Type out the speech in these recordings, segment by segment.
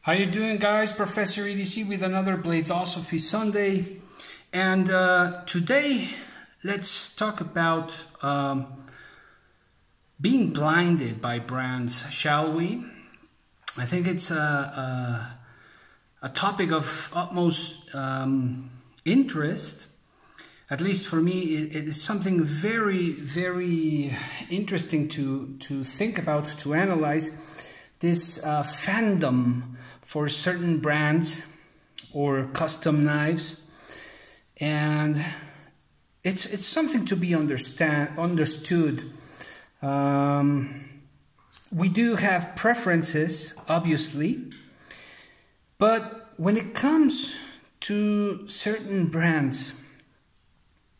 How you doing, guys? Professor EDC with another BLADE-OSOPHY Sunday. And today, let's talk about being blinded by brands, shall we? I think it's a topic of utmost interest. At least for me, it is something very, very interesting to think about, to analyze. This fandom for certain brands or custom knives, and it's something to be understood. We do have preferences, obviously, but when it comes to certain brands,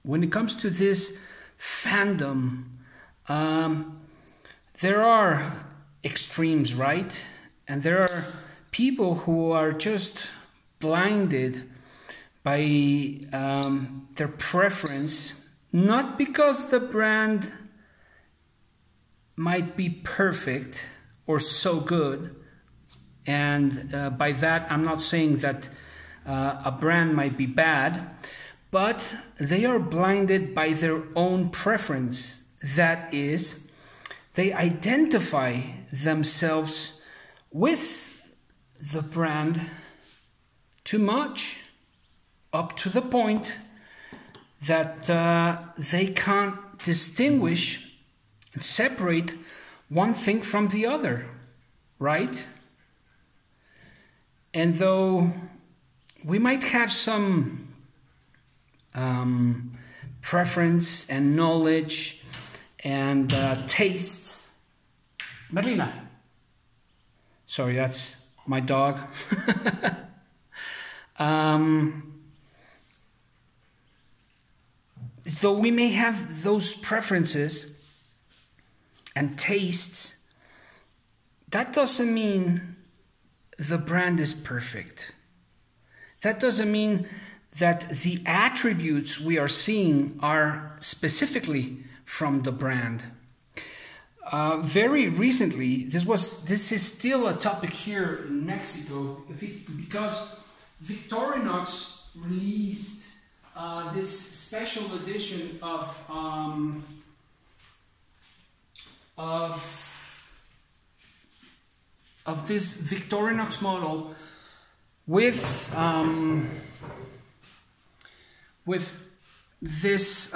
when it comes to this fandom, there are extremes, right? And there are people who are just blinded by their preference, not because the brand might be perfect or so good, and by that I'm not saying that a brand might be bad, but they are blinded by their own preference. That is, they identify themselves with the brand too much, up to the point that they can't distinguish and separate one thing from the other, right? And though we might have some preference and knowledge and taste. Marlena. Sorry, that's my dog. Though we may have those preferences and tastes, that doesn't mean the brand is perfect. That doesn't mean that the attributes we are seeing are specifically from the brand. Very recently, this is still a topic here in Mexico, because Victorinox released this special edition of this Victorinox model with this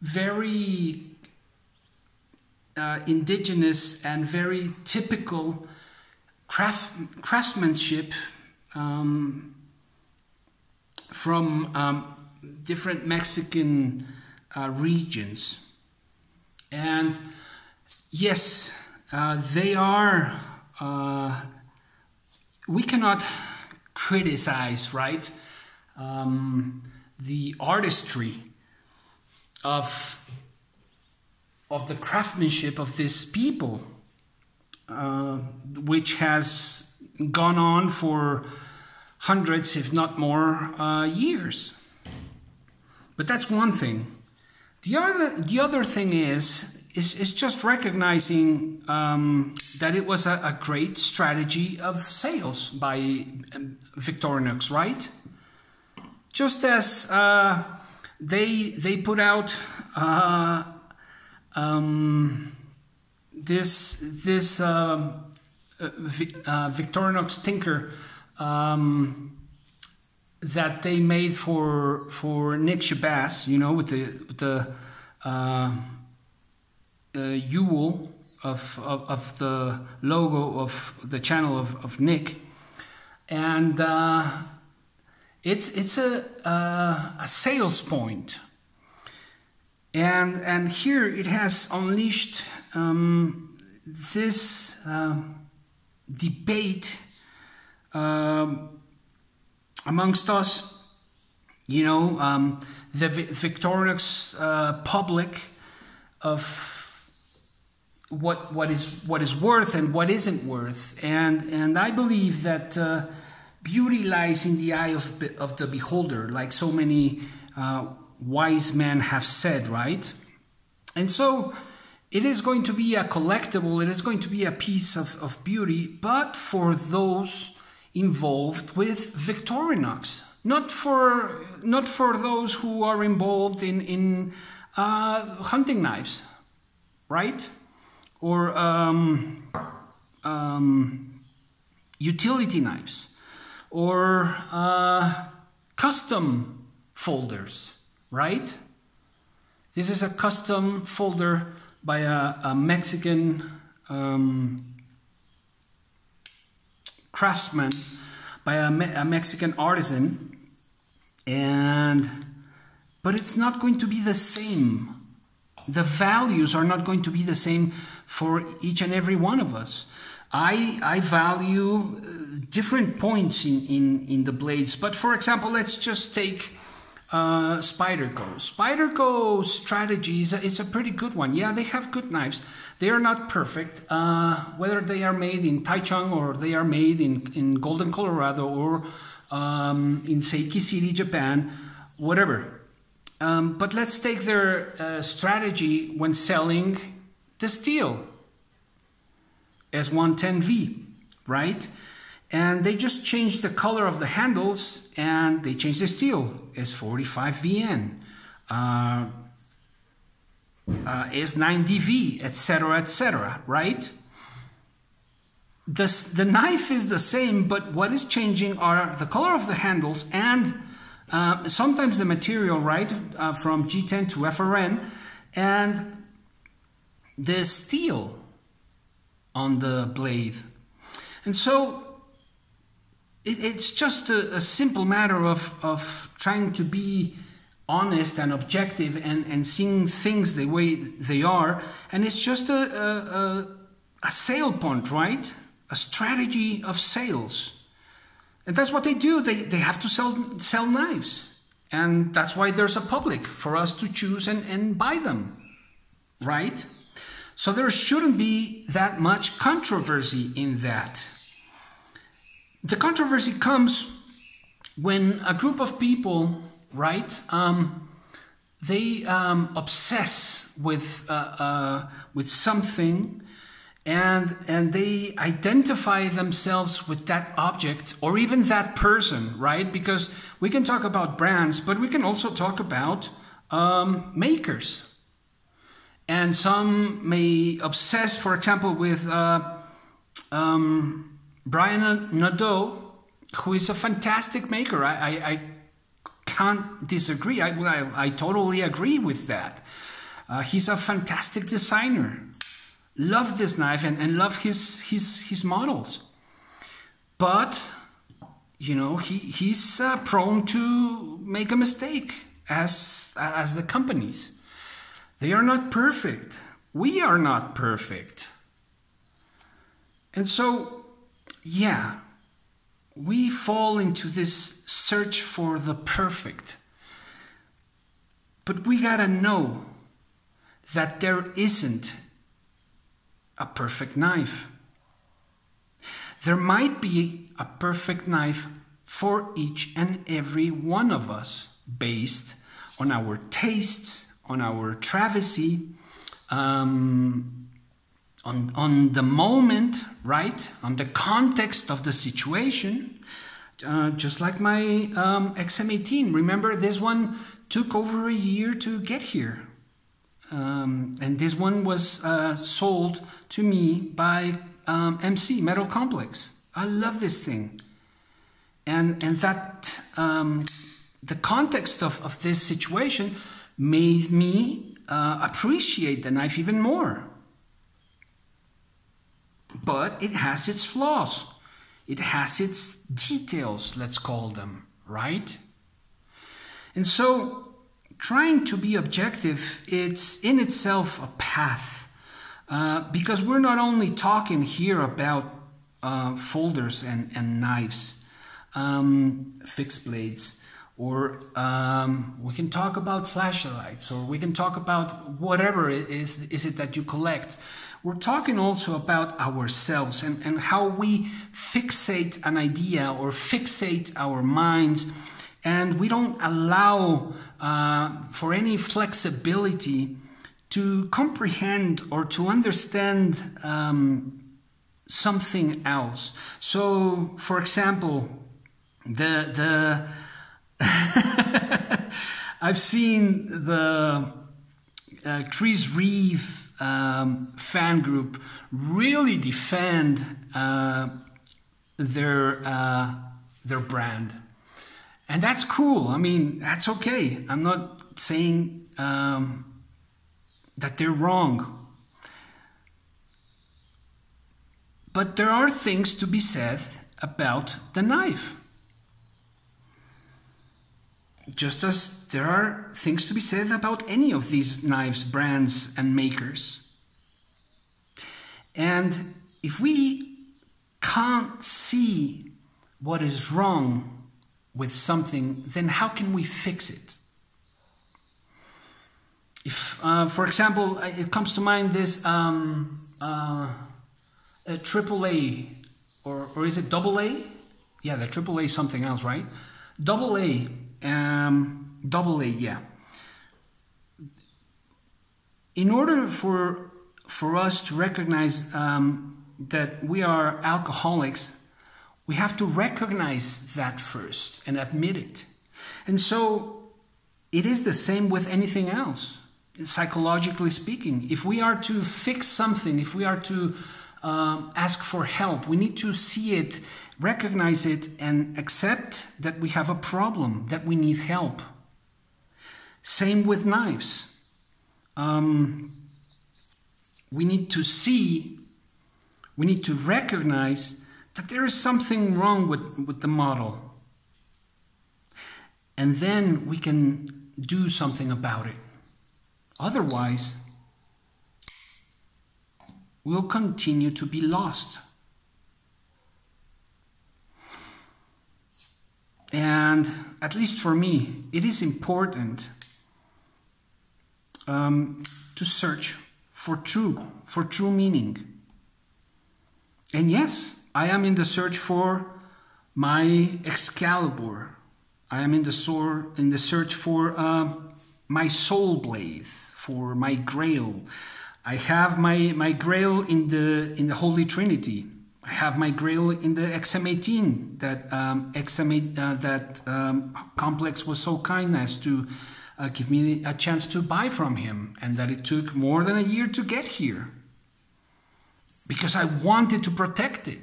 very indigenous and very typical craftsmanship from different Mexican regions. And yes, they are, we cannot criticize, right, the artistry of the craftsmanship of these people, which has gone on for hundreds, if not more, years. But that's one thing. The other thing is just recognizing that it was a great strategy of sales by Victorinox, right? Just as they put out this Victorinox Tinker that they made for Nick Shabazz, you know, with the Uwl of the logo of the channel of Nick, and it's a sales point. And here it has unleashed this debate amongst us, you know, the Victorinox public, of what is worth and what isn't worth, and I believe that beauty lies in the eye of the beholder, like so many wise men have said, right? And so it is going to be a collectible, it is going to be a piece of beauty, but for those involved with Victorinox, not for those who are involved in hunting knives, right? Or utility knives, or custom folders, right? This is a custom folder by a Mexican craftsman, by a Mexican artisan, but it's not going to be the same. The values are not going to be the same for each and every one of us. I value different points in the blades, but for example, let's just take Spyderco. Spyderco strategy is a pretty good one. Yeah, they have good knives. They are not perfect, whether they are made in Taichung or they are made in Golden, Colorado, or in Seiki City, Japan, whatever. But let's take their strategy when selling the steel, S110V, right? And they just changed the color of the handles and they changed the steel, S45VN, S9DV, etc., right? The knife is the same, but what is changing are the color of the handles and sometimes the material, right, from G10 to FRN, and the steel on the blade. And so it's just a simple matter of trying to be honest and objective and seeing things the way they are. And it's just a sale point, right? A strategy of sales. And that's what they do. They have to sell knives. And that's why there's a public for us to choose and buy them, right? So there shouldn't be that much controversy in that. The controversy comes when a group of people, right, they obsess with something, and they identify themselves with that object or even that person, right? Because we can talk about brands, but we can also talk about makers. And some may obsess, for example, with Brian Nadeau, who is a fantastic maker. I can't disagree. I totally agree with that. He's a fantastic designer. Love this knife and love his models. But, you know, he's prone to make a mistake, as the companies. They are not perfect. We are not perfect. And so, yeah, we fall into this search for the perfect. But we gotta know that there isn't a perfect knife. There might be a perfect knife for each and every one of us, based on our tastes, on our travesty, on the moment, right? On the context of the situation. Just like my XM18. Remember, this one took over a year to get here. And this one was sold to me by MC, Metal Complex. I love this thing. And that the context of this situation made me appreciate the knife even more. But it has its flaws. It has its details, let's call them, right? And so, trying to be objective, it's in itself a path. Because we're not only talking here about folders and knives, fixed blades, or we can talk about flashlights, or we can talk about whatever it is it that you collect. We're talking also about ourselves and how we fixate an idea or fixate our minds, and we don't allow for any flexibility to comprehend or to understand something else. So, for example, I've seen the Chris Reeve fan group really defend their brand, and that's cool. I mean, that's okay. I'm not saying that they're wrong, but there are things to be said about the knife. Just as there are things to be said about any of these knives, brands and makers. And if we can't see what is wrong with something, then how can we fix it? If, for example, it comes to mind this AAA, or is it AA? Yeah, the AAA is something else, right? AA. AA, yeah. In order for us to recognize that we are alcoholics, we have to recognize that first and admit it. And so it is the same with anything else, psychologically speaking. If we are to fix something, if we are to ask for help, we need to see it, recognize it, and accept that we have a problem, that we need help. Same with knives. We need to see, we need to recognize that there is something wrong with the model. And then we can do something about it. Otherwise, we'll continue to be lost. And at least for me, it is important to search for true meaning. And yes, I am in the search for my Excalibur. I am in the search for my soul blade, for my Grail. I have my Grail in the Holy Trinity. I have my Grail in the XM18 that Complex was so kind as to give me a chance to buy from him, and that it took more than a year to get here because I wanted to protect it.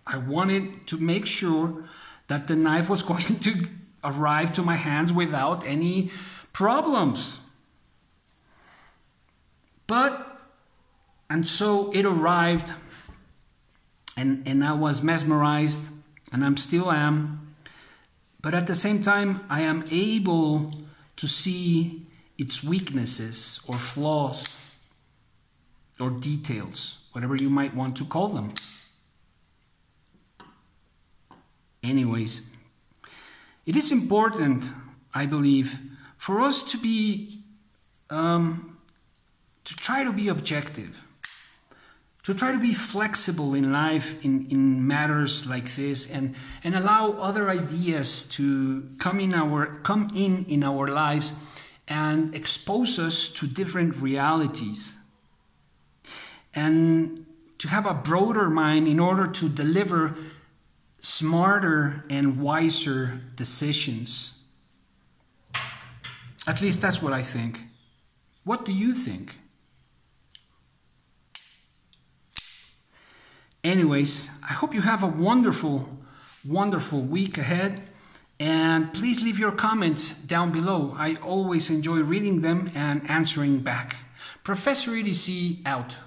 I wanted to make sure that the knife was going to arrive to my hands without any problems. And so it arrived, and I was mesmerized, and I still am. But at the same time, I am able to see its weaknesses or flaws or details, whatever you might want to call them. Anyways, it is important, I believe, for us to be to try to be objective, to try to be flexible in life in matters like this, and allow other ideas to come in our lives and expose us to different realities, and to have a broader mind in order to deliver smarter and wiser decisions. At least that's what I think. What do you think? Anyways, I hope you have a wonderful, wonderful week ahead. And please leave your comments down below. I always enjoy reading them and answering back. Professor EDC out.